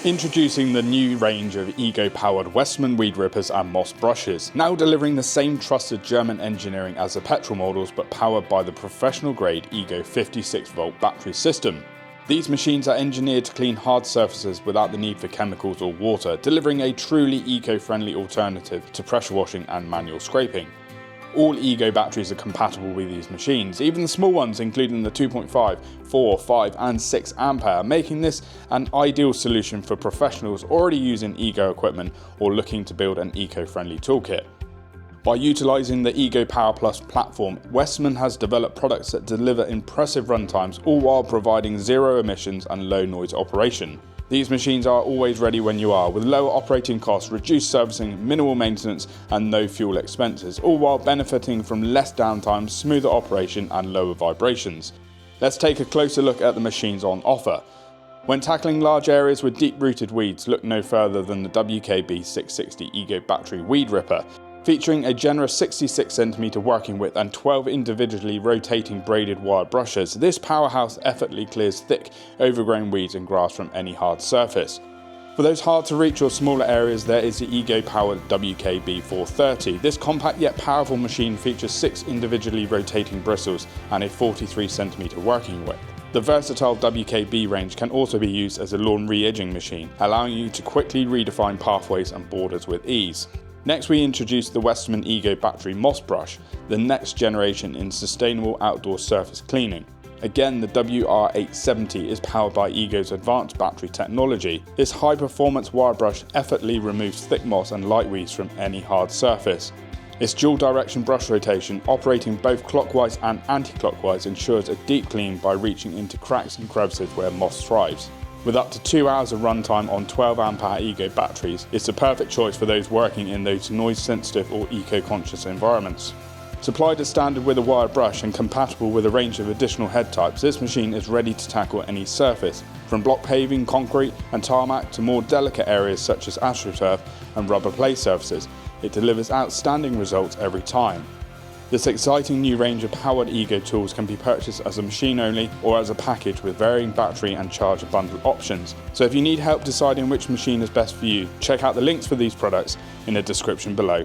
Introducing the new range of EGO-powered Westermann weed rippers and moss brushes, now delivering the same trusted German engineering as the petrol models but powered by the professional-grade EGO 56-volt battery system. These machines are engineered to clean hard surfaces without the need for chemicals or water, delivering a truly eco-friendly alternative to pressure washing and manual scraping. All EGO batteries are compatible with these machines, even the small ones including the 2.5, 4, 5 and 6 ampere, making this an ideal solution for professionals already using EGO equipment or looking to build an eco-friendly toolkit. By utilising the EGO Power Plus platform, Westermann has developed products that deliver impressive runtimes, all while providing zero emissions and low noise operation. These machines are always ready when you are, with lower operating costs, reduced servicing, minimal maintenance and no fuel expenses, all while benefiting from less downtime, smoother operation and lower vibrations. Let's take a closer look at the machines on offer. When tackling large areas with deep-rooted weeds, look no further than the WKB 660 EGO Battery Weed Ripper. Featuring a generous 66cm working width and 12 individually rotating braided wire brushes, this powerhouse effortlessly clears thick, overgrown weeds and grass from any hard surface. For those hard to reach or smaller areas, there is the EGO powered WKB 430. This compact yet powerful machine features 6 individually rotating bristles and a 43cm working width. The versatile WKB range can also be used as a lawn re-edging machine, allowing you to quickly redefine pathways and borders with ease. Next, we introduce the Westermann EGO Battery Moss Brush, the next generation in sustainable outdoor surface cleaning. Again, the WR870 is powered by EGO's advanced battery technology. This high-performance wire brush effortlessly removes thick moss and light weeds from any hard surface. Its dual-direction brush rotation, operating both clockwise and anti-clockwise, ensures a deep clean by reaching into cracks and crevices where moss thrives. With up to 2 hours of runtime on 12 ampere EGO batteries, it's the perfect choice for those working in those noise-sensitive or eco-conscious environments. Supplied as standard with a wire brush and compatible with a range of additional head types, this machine is ready to tackle any surface, from block paving, concrete and tarmac to more delicate areas such as astroturf and rubber play surfaces. It delivers outstanding results every time. This exciting new range of powered EGO tools can be purchased as a machine only or as a package with varying battery and charger bundle options. So if you need help deciding which machine is best for you, check out the links for these products in the description below.